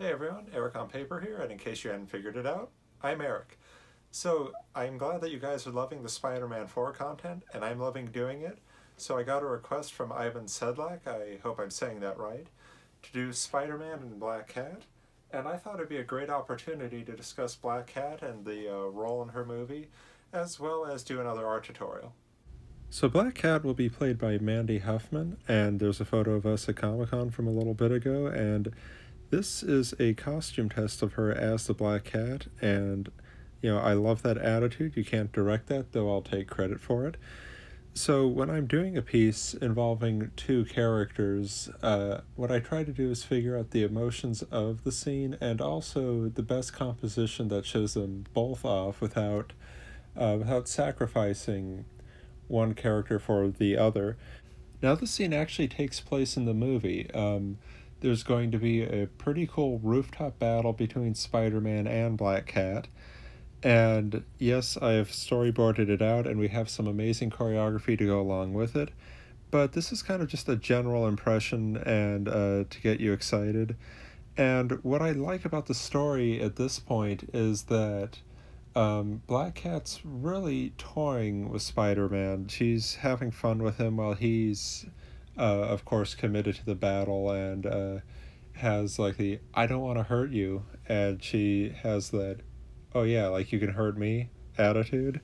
Hey everyone, Eric on Paper here, and in case you hadn't figured it out, I'm Eric. So, I'm glad that you guys are loving the Spider-Man 4 content, and I'm loving doing it. So I got a request from Ivan Sedlak, I hope I'm saying that right, to do Spider-Man and Black Cat, and I thought it'd be a great opportunity to discuss Black Cat and the role in her movie, as well as do another art tutorial. So Black Cat will be played by Mandy Huffman, and there's a photo of us at Comic Con from a little bit ago, and this is a costume test of her as the Black Cat, and I love that attitude. You can't direct that, though I'll take credit for it. So when I'm doing a piece involving two characters, what I try to do is figure out the emotions of the scene and also the best composition that shows them both off without sacrificing one character for the other. Now, this scene actually takes place in the movie. There's going to be a pretty cool rooftop battle between Spider Man and Black Cat. And yes, I have storyboarded it out, and we have some amazing choreography to go along with it. But this is kind of just a general impression and to get you excited. And what I like about the story at this point is that Black Cat's really toying with Spider Man. She's having fun with him while he's, of course, committed to the battle and has like the I don't want to hurt you. And she has that, oh yeah, like you can hurt me attitude.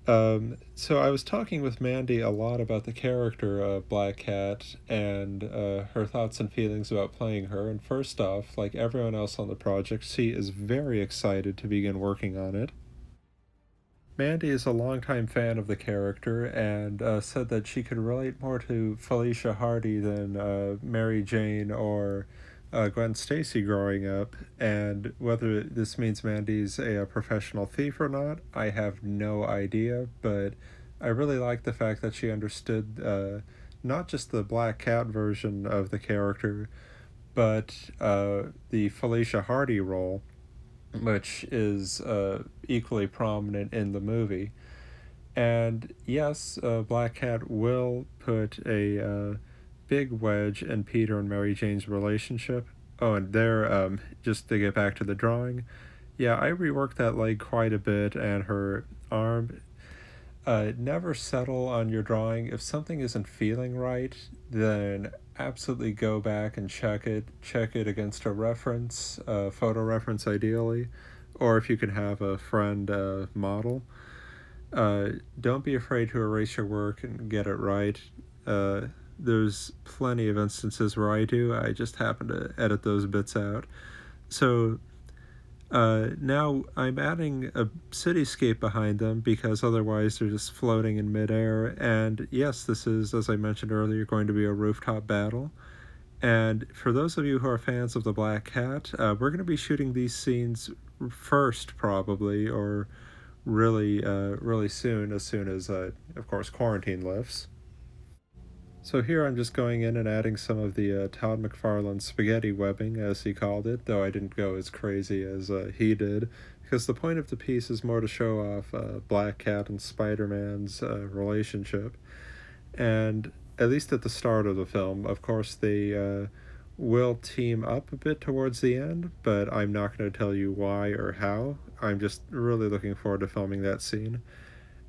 So I was talking with Mandy a lot about the character of Black Cat and her thoughts and feelings about playing her. And first off, like everyone else on the project, she is very excited to begin working on it. Mandy is a longtime fan of the character and said that she could relate more to Felicia Hardy than Mary Jane or Gwen Stacy growing up. And whether this means Mandy's a professional thief or not, I have no idea. But I really like the fact that she understood not just the Black Cat version of the character, but the Felicia Hardy role, which is equally prominent in the movie. And yes, Black Cat will put a big wedge in Peter and Mary Jane's relationship. Oh, and there, just to get back to the drawing, yeah, I reworked that leg quite a bit, and her arm. Never settle on your drawing. If something isn't feeling right, then absolutely go back and check it. Check it against a reference, a photo reference ideally, or if you can have a friend model. Don't be afraid to erase your work and get it right. Uh, there's plenty of instances where I do. I just happen to edit those bits out. So now I'm adding a cityscape behind them because otherwise they're just floating in midair. And yes, this is, as I mentioned earlier, going to be a rooftop battle. And for those of you who are fans of the Black Cat, we're going to be shooting these scenes first, probably, or really soon, as soon as, of course, quarantine lifts. So here I'm just going in and adding some of the Todd McFarlane spaghetti webbing, as he called it, though I didn't go as crazy as he did, because the point of the piece is more to show off Black Cat and Spider-Man's relationship. And at least at the start of the film, of course, they will team up a bit towards the end, but I'm not going to tell you why or how. I'm just really looking forward to filming that scene.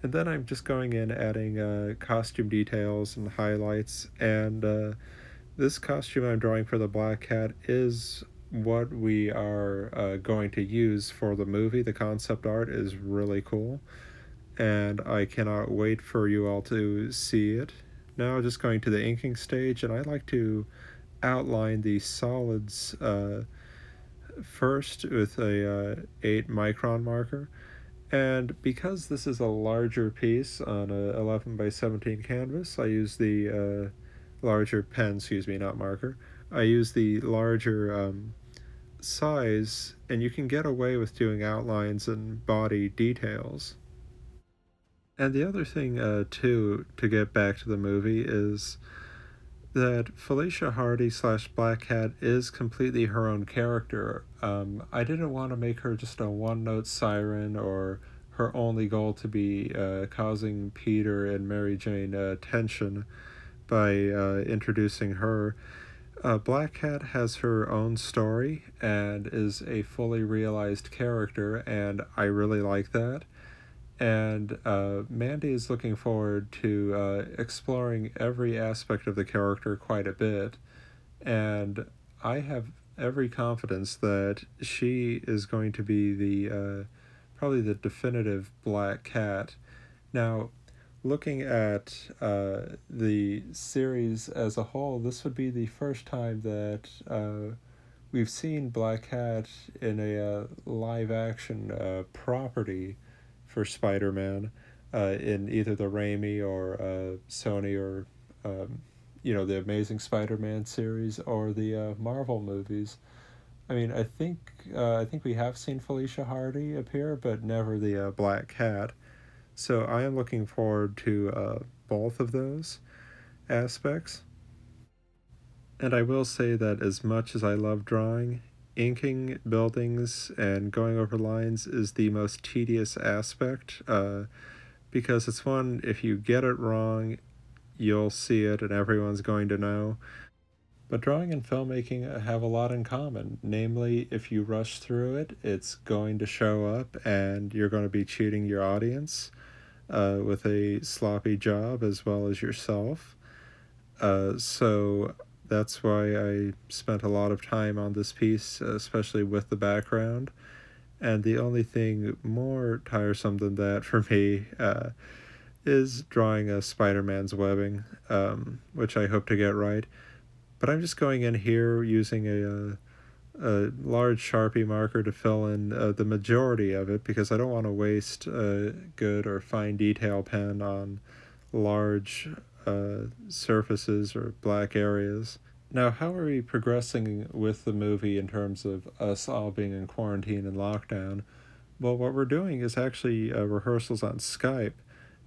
And then I'm just going in adding costume details and highlights. And this costume I'm drawing for the Black Cat is what we are going to use for the movie. The concept art is really cool, and I cannot wait for you all to see it. Now just going to the inking stage, and I like to outline the solids first with a 8 micron marker. And because this is a larger piece on a 11 by 17 canvas, I use the larger pen, excuse me, not marker. I use the larger size, and you can get away with doing outlines and body details. And the other thing, too, to get back to the movie, is that Felicia Hardy slash Black Cat is completely her own character. I didn't want to make her just a one note siren or her only goal to be causing Peter and Mary Jane tension by introducing her. Black Cat has her own story and is a fully realized character, and I really like that. And Mandy is looking forward to exploring every aspect of the character quite a bit. And I have every confidence that she is going to be the probably the definitive Black Cat. Now, looking at the series as a whole, this would be the first time that we've seen Black Cat in a live action property for Spider Man in either the Raimi or Sony or the Amazing Spider Man series or the Marvel movies. I mean, I think we have seen Felicia Hardy appear, but never the Black Cat. So I am looking forward to both of those aspects. And I will say that as much as I love drawing, inking buildings and going over lines is the most tedious aspect because it's one, if you get it wrong, you'll see it and everyone's going to know. But drawing and filmmaking have a lot in common. Namely, if you rush through it, it's going to show up and you're going to be cheating your audience with a sloppy job as well as yourself. So that's why I spent a lot of time on this piece, especially with the background. And the only thing more tiresome than that for me is drawing a Spider-Man's webbing, which I hope to get right. But I'm just going in here using a large Sharpie marker to fill in the majority of it because I don't want to waste a good or fine detail pen on large surfaces or black areas. Now, how are we progressing with the movie in terms of us all being in quarantine and lockdown? Well, what we're doing is actually rehearsals on Skype.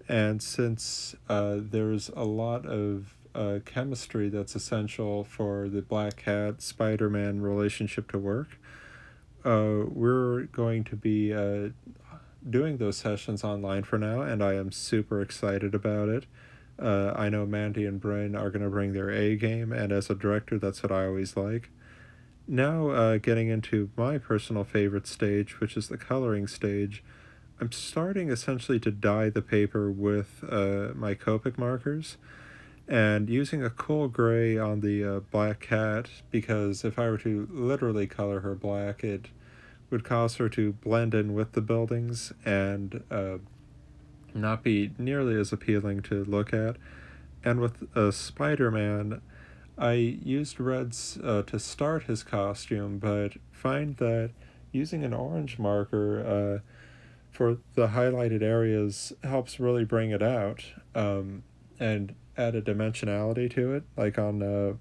And since there's a lot of chemistry that's essential for the Black Cat Spider Man relationship to work, we're going to be doing those sessions online for now, and I am super excited about it. I know Mandy and Bryn are going to bring their A game, and as a director, that's what I always like. Now, getting into my personal favorite stage, which is the coloring stage, I'm starting essentially to dye the paper with my Copic markers and using a cool gray on the Black Cat because if I were to literally color her black, it would cause her to blend in with the buildings and not be nearly as appealing to look at. And with Spider Man, I used reds to start his costume, but find that using an orange marker for the highlighted areas helps really bring it out and add a dimensionality to it. Like on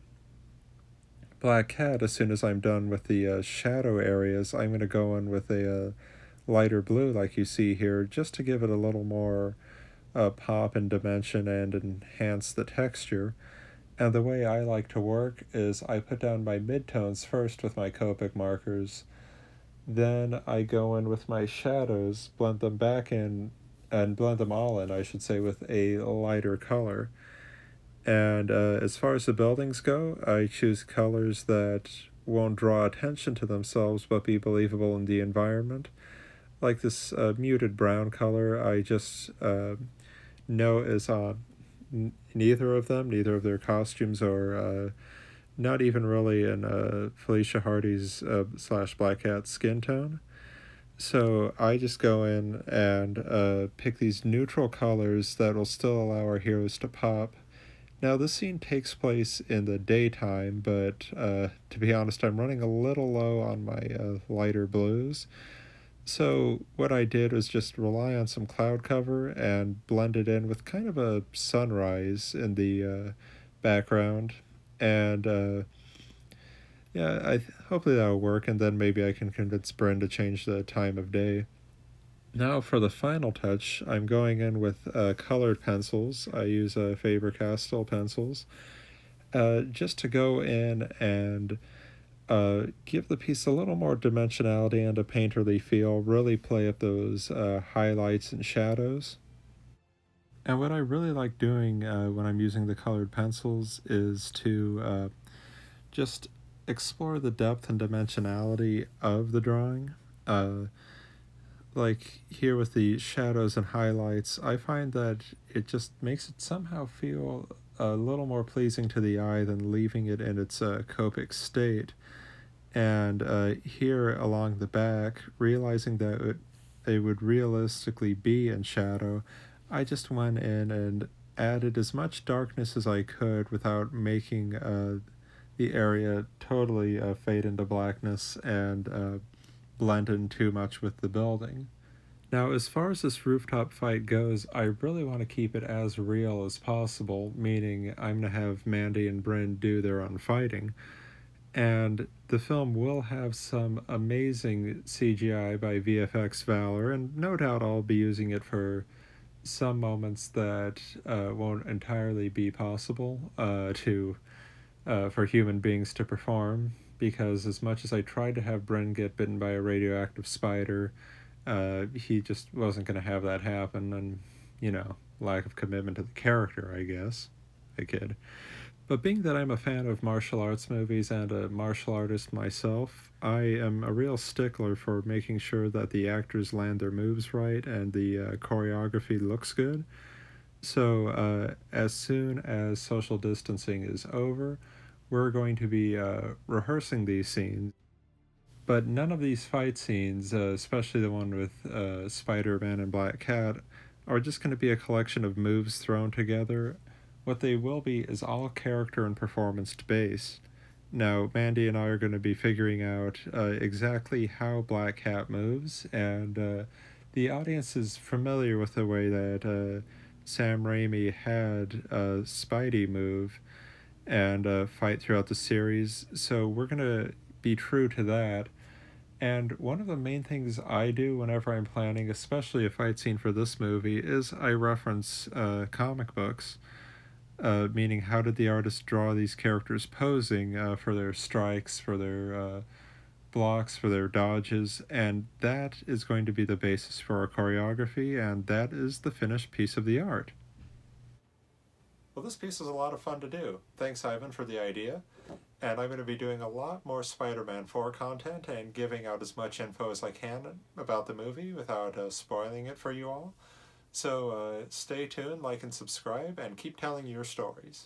Black Cat, as soon as I'm done with the shadow areas, I'm going to go in with a lighter blue like you see here just to give it a little more pop and dimension and enhance the texture. And the way I like to work is I put down my midtones first with my Copic markers. Then I go in with my shadows, blend them back in, and blend them all in, I should say, with a lighter color. And as far as the buildings go, I choose colors that won't draw attention to themselves but be believable in the environment. Like this muted brown color, I just know is on neither of them, neither of their costumes, or not even really in Felicia Hardy's slash Black Cat skin tone. So I just go in and pick these neutral colors that will still allow our heroes to pop. Now, this scene takes place in the daytime, but to be honest, I'm running a little low on my lighter blues. So what I did was just rely on some cloud cover and blend it in with kind of a sunrise in the background. And yeah, hopefully that'll work, and then maybe I can convince Bryn to change the time of day. Now for the final touch, I'm going in with colored pencils. I use Faber-Castell pencils just to go in and give the piece a little more dimensionality and a painterly feel, really play up those highlights and shadows. And what I really like doing when I'm using the colored pencils is to just explore the depth and dimensionality of the drawing. Uh, like here with the shadows and highlights, I find that it just makes it somehow feel a little more pleasing to the eye than leaving it in its copic state. And here along the back, realizing that it would realistically be in shadow, I just went in and added as much darkness as I could without making the area totally fade into blackness and blend in too much with the building. Now, as far as this rooftop fight goes, I really want to keep it as real as possible, meaning I'm going to have Mandy and Bryn do their own fighting. And the film will have some amazing CGI by VFX Valor, and no doubt I'll be using it for some moments that won't entirely be possible to for human beings to perform. Because as much as I tried to have Bren get bitten by a radioactive spider, he just wasn't going to have that happen, and lack of commitment to the character, I guess. A kid. But being that I'm a fan of martial arts movies and a martial artist myself, I am a real stickler for making sure that the actors land their moves right and the choreography looks good. So, as soon as social distancing is over, we're going to be rehearsing these scenes. But none of these fight scenes, especially the one with Spider Man and Black Cat, are just going to be a collection of moves thrown together. What they will be is all character and performance based. Now, Mandy and I are going to be figuring out exactly how Black Cat moves, and the audience is familiar with the way that Sam Raimi had Spidey move and fight throughout the series, so we're going to be true to that. And one of the main things I do whenever I'm planning, especially a fight scene for this movie, is I reference comic books. Meaning, how did the artist draw these characters posing for their strikes, for their blocks, for their dodges, and that is going to be the basis for our choreography, and that is the finished piece of the art. Well, this piece was a lot of fun to do. Thanks, Ivan, for the idea. And I'm going to be doing a lot more Spider Man 4 content and giving out as much info as I can about the movie without spoiling it for you all. So stay tuned, like and subscribe, and keep telling your stories.